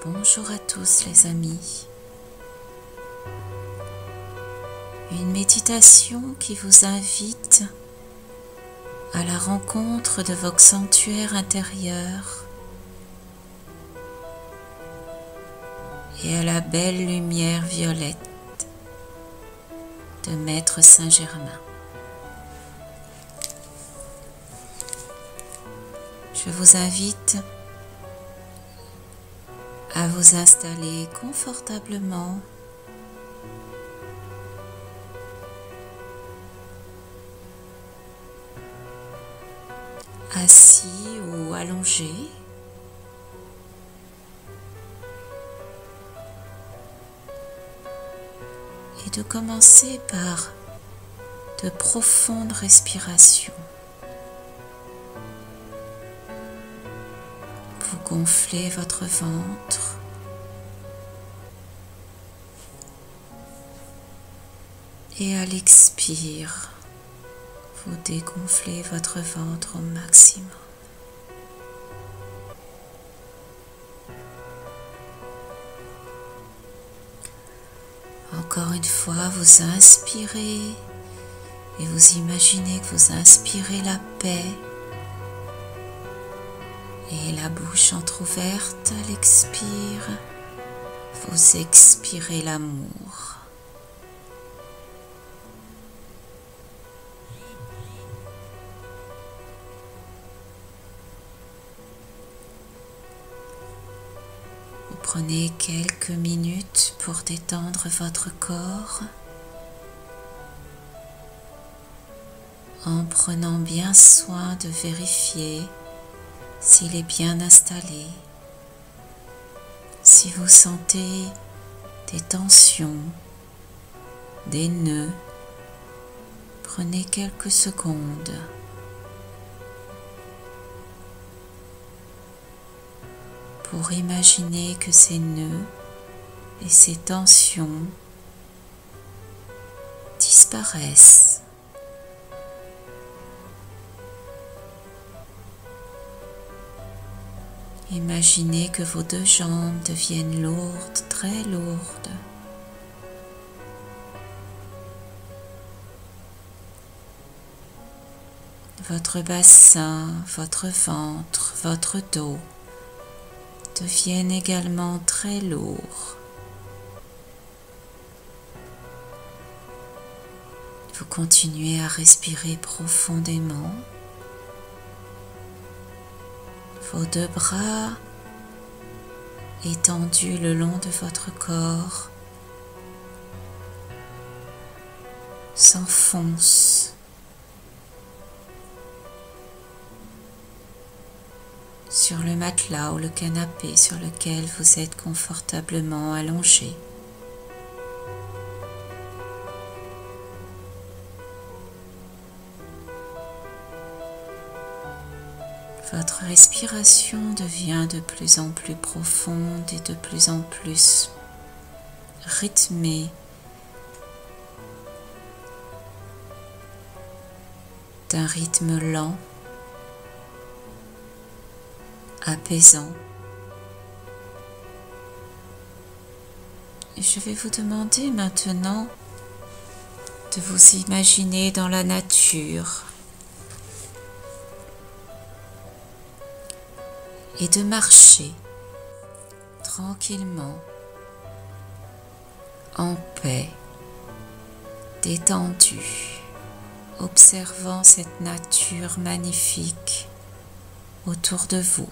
Bonjour à tous les amis. Une méditation qui vous invite à la rencontre de votre sanctuaire intérieur et à la belle lumière violette de Maître Saint-Germain. Je vous invite à vous installer confortablement assis ou allongé, et de commencer par de profondes respirations. Vous gonflez votre ventre et à l'expire, vous dégonflez votre ventre au maximum. Encore une fois, vous inspirez et vous imaginez que vous inspirez la paix et la bouche entrouverte à l'expire, vous expirez l'amour. Vous prenez quelques minutes pour détendre votre corps en prenant bien soin de vérifier s'il est bien installé. Si vous sentez des tensions, des nœuds, prenez quelques secondes. Pour imaginer que ces nœuds et ces tensions disparaissent. Imaginez que vos deux jambes deviennent lourdes, très lourdes. Votre bassin, votre ventre, votre dos deviennent également très lourds. Vous continuez à respirer profondément. Vos deux bras étendus le long de votre corps s'enfoncent sur le matelas ou le canapé sur lequel vous êtes confortablement allongé. Votre respiration devient de plus en plus profonde et de plus en plus rythmée, d'un rythme lent, apaisant. Et je vais vous demander maintenant de vous imaginer dans la nature et de marcher tranquillement, en paix, détendu, observant cette nature magnifique autour de vous.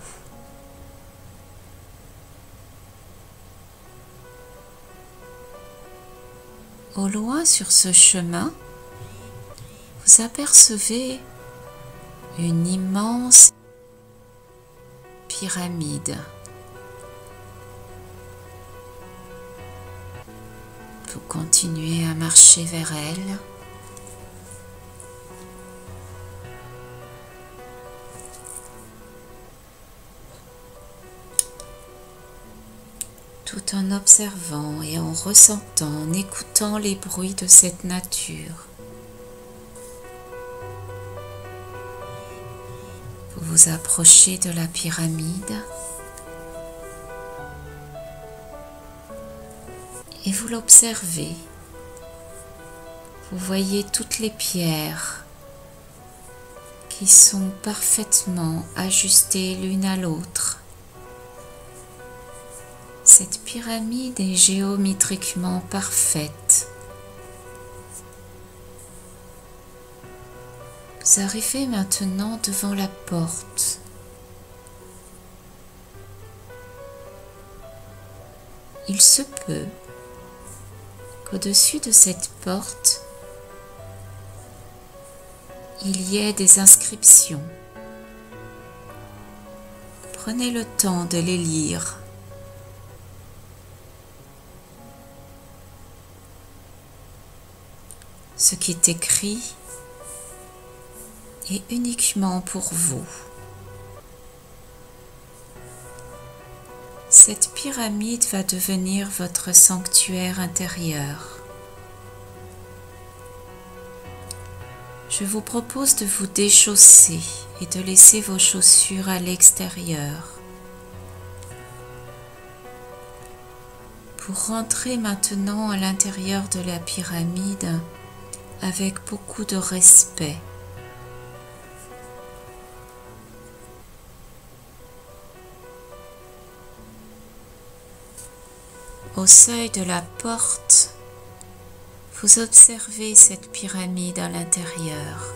Au loin sur ce chemin, vous apercevez une immense pyramide. Vous continuez à marcher vers elle. Tout en observant et en ressentant, en écoutant les bruits de cette nature. Vous vous approchez de la pyramide et vous l'observez. Vous voyez toutes les pierres qui sont parfaitement ajustées l'une à l'autre. Cette pyramide est géométriquement parfaite. Vous arrivez maintenant devant la porte. Il se peut qu'au-dessus de cette porte, il y ait des inscriptions. Prenez le temps de les lire. Ce qui est écrit est uniquement pour vous. Cette pyramide va devenir votre sanctuaire intérieur. Je vous propose de vous déchausser et de laisser vos chaussures à l'extérieur pour rentrer maintenant à l'intérieur de la pyramide avec beaucoup de respect. Au seuil de la porte, vous observez cette pyramide à l'intérieur.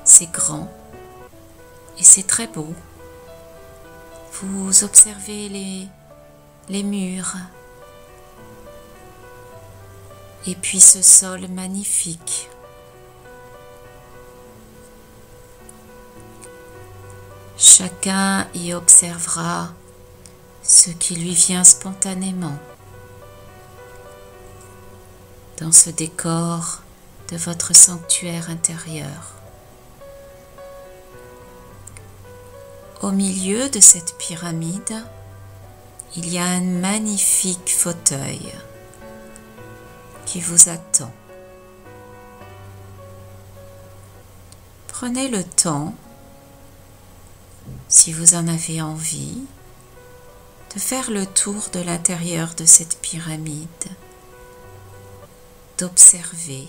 C'est grand et c'est très beau. Vous observez les murs et puis ce sol magnifique. Chacun y observera ce qui lui vient spontanément dans ce décor de votre sanctuaire intérieur. Au milieu de cette pyramide, il y a un magnifique fauteuil qui vous attend. Prenez le temps, si vous en avez envie, de faire le tour de l'intérieur de cette pyramide, d'observer,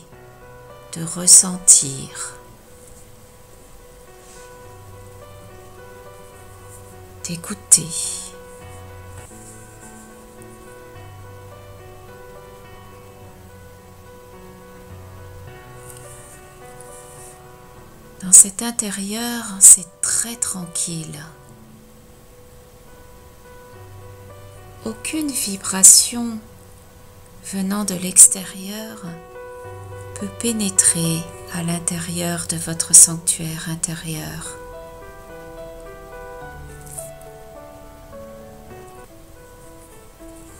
de ressentir, d'écouter. Dans cet intérieur, c'est très tranquille. Aucune vibration venant de l'extérieur peut pénétrer à l'intérieur de votre sanctuaire intérieur.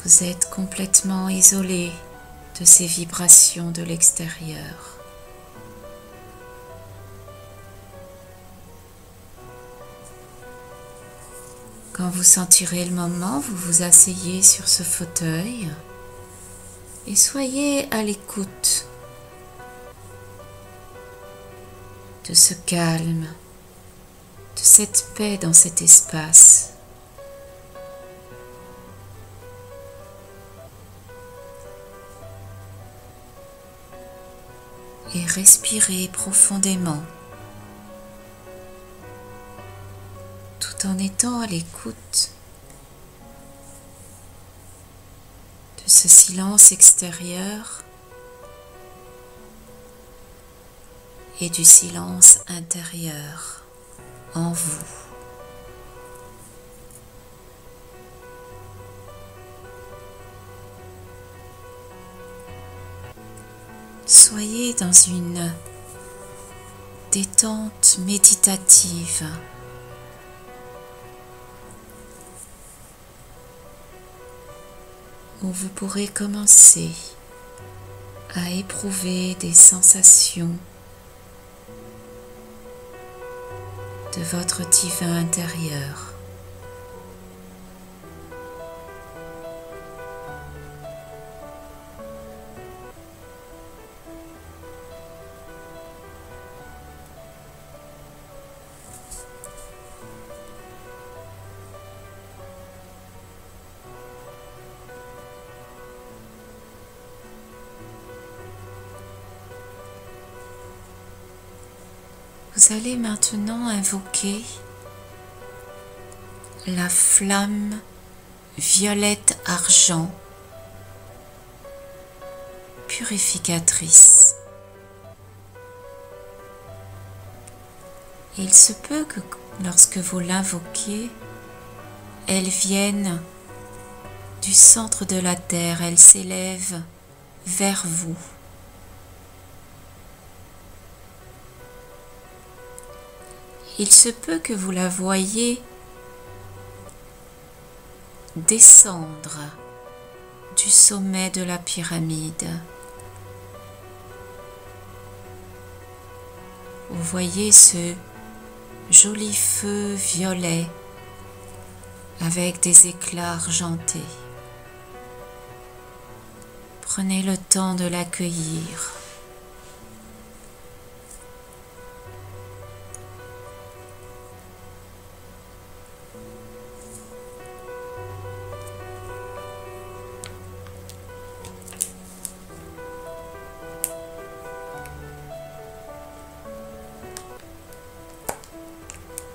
Vous êtes complètement isolé de ces vibrations de l'extérieur. Quand vous sentirez le moment, vous vous asseyez sur ce fauteuil et soyez à l'écoute de ce calme, de cette paix dans cet espace. Et respirez profondément, tout en étant à l'écoute de ce silence extérieur et du silence intérieur en vous. Soyez dans une détente méditative. Où vous pourrez commencer à éprouver des sensations de votre divin intérieur. Vous allez maintenant invoquer la flamme violette argent purificatrice. Il se peut que lorsque vous l'invoquez, elle vienne du centre de la terre, elle s'élève vers vous. Il se peut que vous la voyiez descendre du sommet de la pyramide. Vous voyez ce joli feu violet avec des éclats argentés. Prenez le temps de l'accueillir.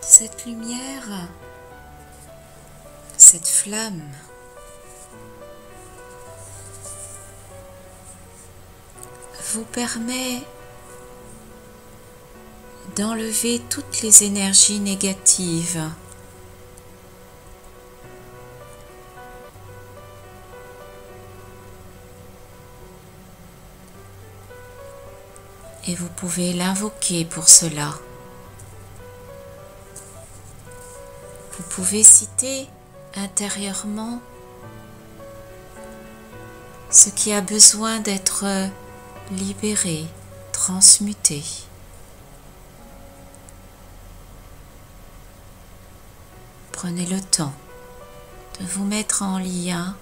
Cette lumière, cette flamme, vous permet d'enlever toutes les énergies négatives et vous pouvez l'invoquer pour cela. Vous pouvez citer intérieurement ce qui a besoin d'être libéré, transmuté. Prenez le temps de vous mettre en lien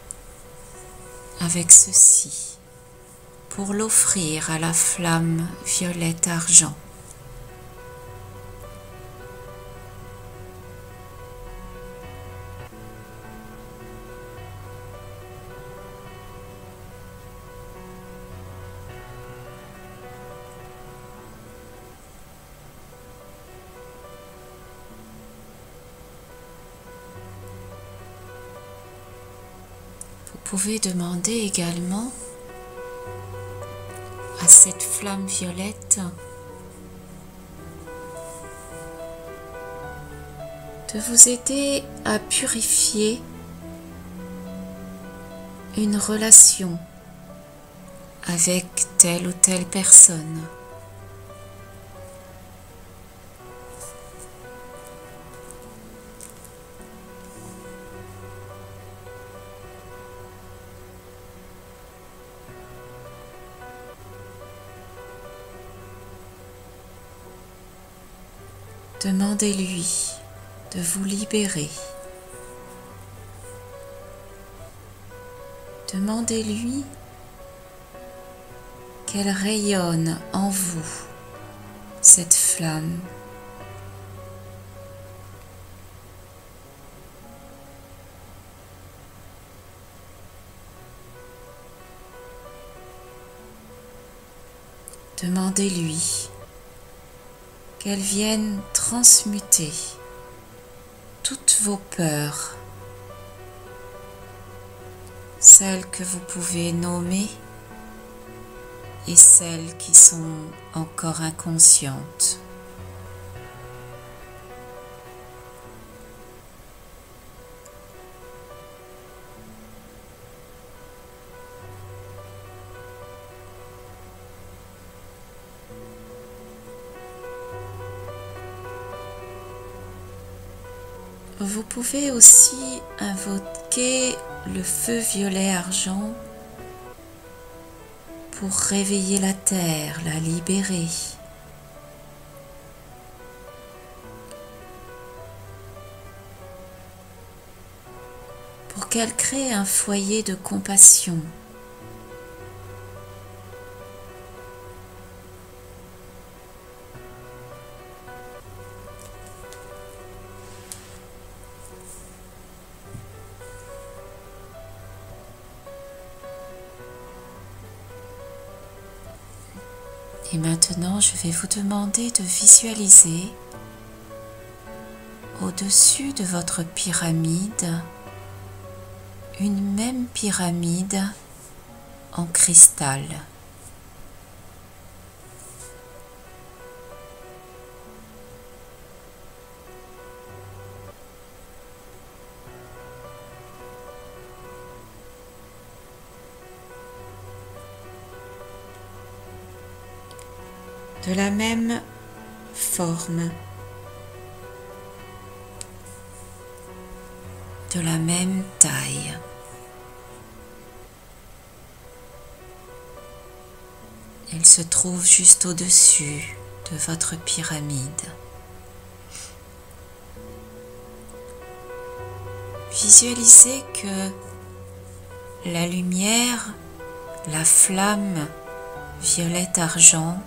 avec ceci pour l'offrir à la flamme violette argent. Vous pouvez demander également à cette flamme violette de vous aider à purifier une relation avec telle ou telle personne. Demandez-lui de vous libérer. Demandez-lui qu'elle rayonne en vous, cette flamme. Demandez-lui qu'elle vienne transmuter toutes vos peurs, celles que vous pouvez nommer et celles qui sont encore inconscientes. Vous pouvez aussi invoquer le feu violet argent pour réveiller la terre, la libérer. Pour qu'elle crée un foyer de compassion. Et maintenant, je vais vous demander de visualiser au-dessus de votre pyramide une même pyramide en cristal. De la même forme, de la même taille. Elle se trouve juste au-dessus de votre pyramide. Visualisez que la lumière, la flamme violette argent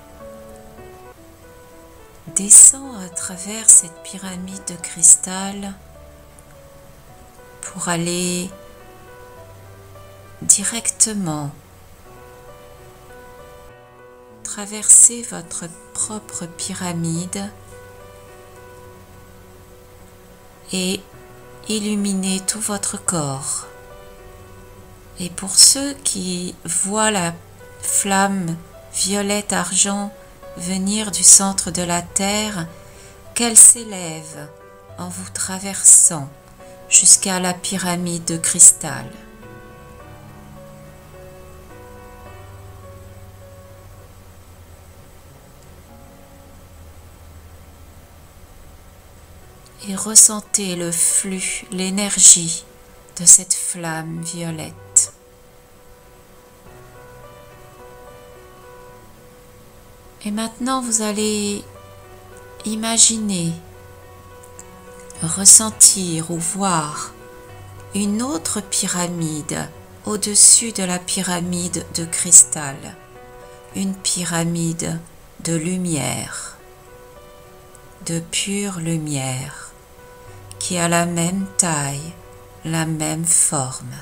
descend à travers cette pyramide de cristal pour aller directement traverser votre propre pyramide et illuminer tout votre corps. Et pour ceux qui voient la flamme violette argent venir du centre de la terre, qu'elle s'élève en vous traversant jusqu'à la pyramide de cristal. Et ressentez le flux, l'énergie de cette flamme violette. Et maintenant, vous allez imaginer, ressentir ou voir une autre pyramide au-dessus de la pyramide de cristal, une pyramide de lumière, de pure lumière, qui a la même taille, la même forme.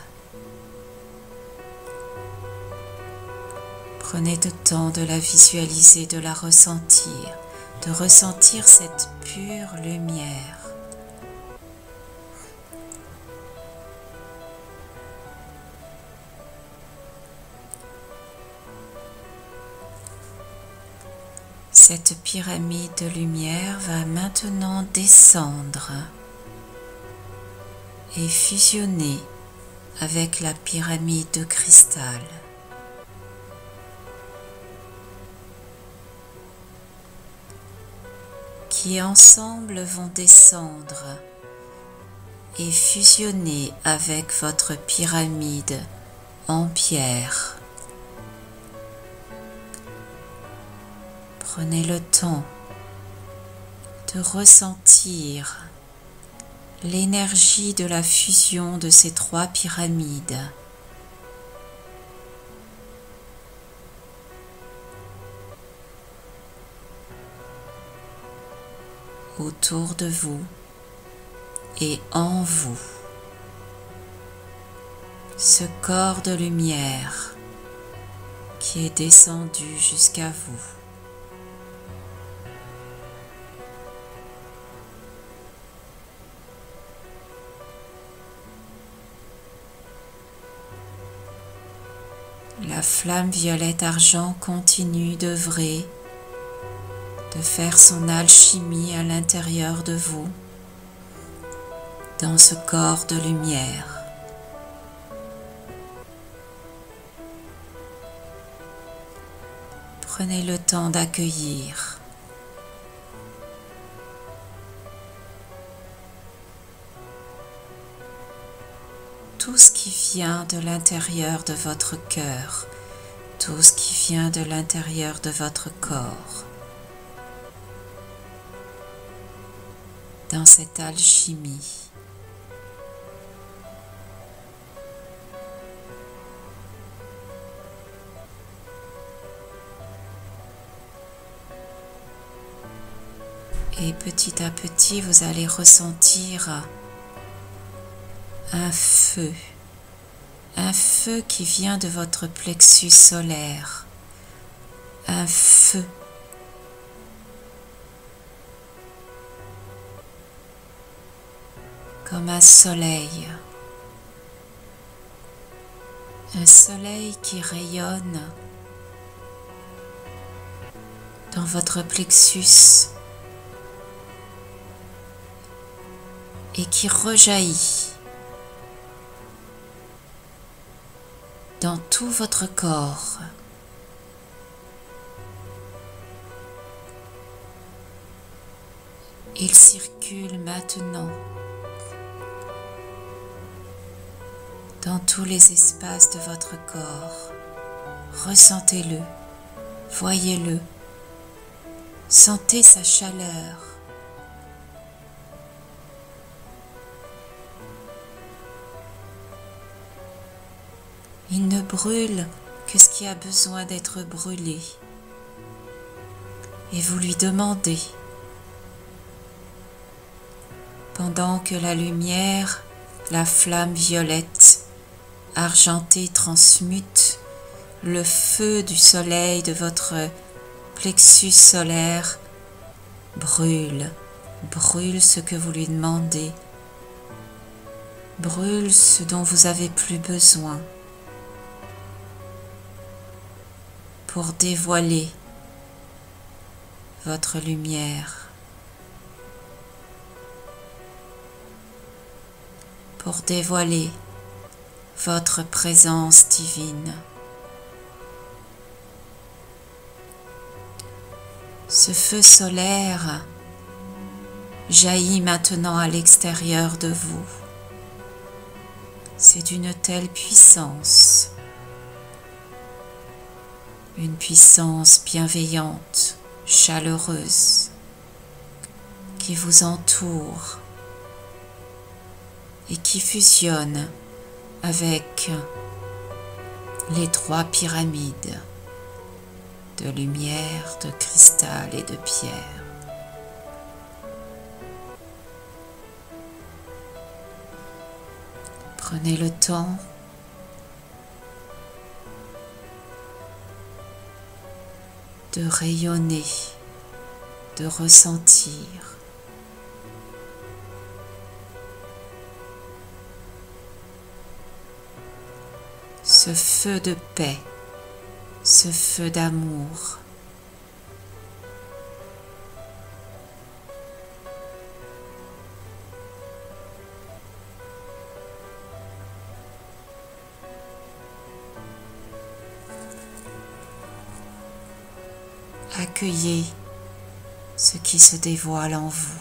Prenez le temps de la visualiser, de la ressentir, de ressentir cette pure lumière. Cette pyramide de lumière va maintenant descendre et fusionner avec la pyramide de cristal. Qui ensemble vont descendre et fusionner avec votre pyramide en pierre. Prenez le temps de ressentir l'énergie de la fusion de ces trois pyramides. Autour de vous et en vous, ce corps de lumière qui est descendu jusqu'à vous. La flamme violette argent continue d'œuvrer, de faire son alchimie à l'intérieur de vous, dans ce corps de lumière. Prenez le temps d'accueillir tout ce qui vient de l'intérieur de votre cœur, tout ce qui vient de l'intérieur de votre corps, dans cette alchimie. Et petit à petit, vous allez ressentir un feu qui vient de votre plexus solaire, un feu. Comme un soleil qui rayonne dans votre plexus et qui rejaillit dans tout votre corps. Il circule maintenant dans tous les espaces de votre corps. Ressentez-le, voyez-le, sentez sa chaleur. Il ne brûle que ce qui a besoin d'être brûlé. Et vous lui demandez, pendant que la lumière, la flamme violette, argentée transmute le feu du soleil de votre plexus solaire, brûle ce que vous lui demandez, brûle ce dont vous avez plus besoin, pour dévoiler votre lumière, pour dévoiler votre présence divine. Ce feu solaire jaillit maintenant à l'extérieur de vous. C'est d'une telle puissance, une puissance bienveillante, chaleureuse, qui vous entoure et qui fusionne avec les 3 pyramides de lumière, de cristal et de pierre. Prenez le temps de rayonner, de ressentir ce feu de paix, ce feu d'amour. Accueillez ce qui se dévoile en vous.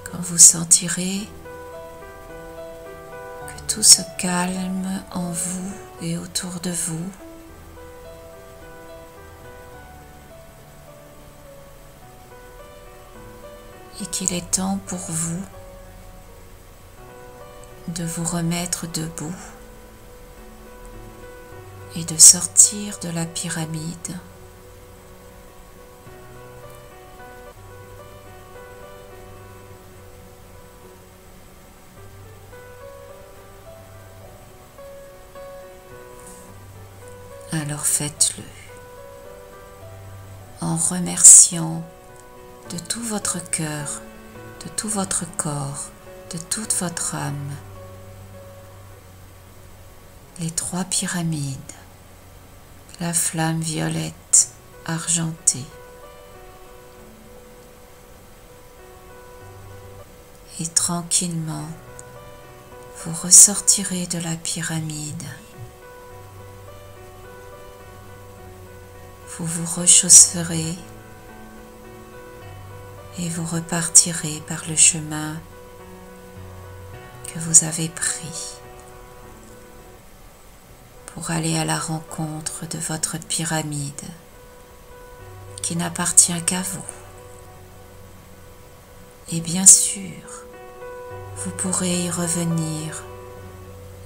Quand vous sentirez que tout se calme en vous et autour de vous, et qu'il est temps pour vous de vous remettre debout et de sortir de la pyramide, alors faites-le en remerciant de tout votre cœur, de tout votre corps, de toute votre âme, les 3 pyramides, la flamme violette argentée, et tranquillement vous ressortirez de la pyramide. Vous vous rechausserez et vous repartirez par le chemin que vous avez pris pour aller à la rencontre de votre pyramide qui n'appartient qu'à vous. Et bien sûr, vous pourrez y revenir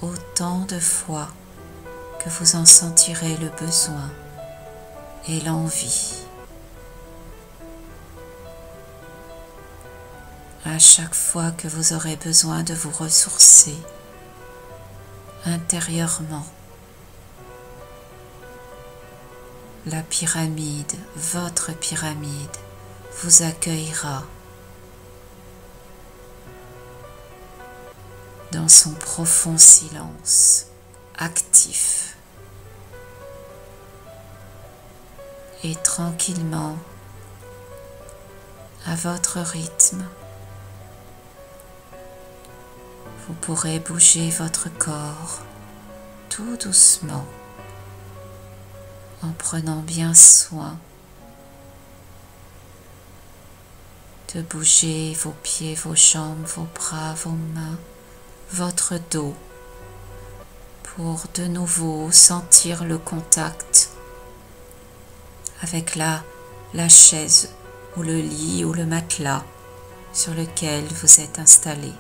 autant de fois que vous en sentirez le besoin et l'envie. À chaque fois que vous aurez besoin de vous ressourcer intérieurement, la pyramide, votre pyramide, vous accueillera dans son profond silence, actif, et tranquillement, à votre rythme, vous pourrez bouger votre corps tout doucement en prenant bien soin de bouger vos pieds, vos jambes, vos bras, vos mains, votre dos pour de nouveau sentir le contact avec la chaise ou le lit ou le matelas sur lequel vous êtes installé.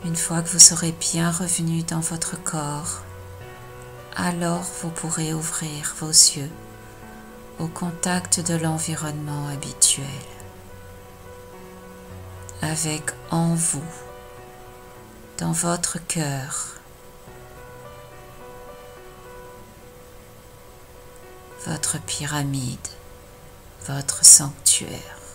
Une fois que vous serez bien revenu dans votre corps, alors vous pourrez ouvrir vos yeux au contact de l'environnement habituel, avec en vous, dans votre cœur, votre pyramide, votre sanctuaire.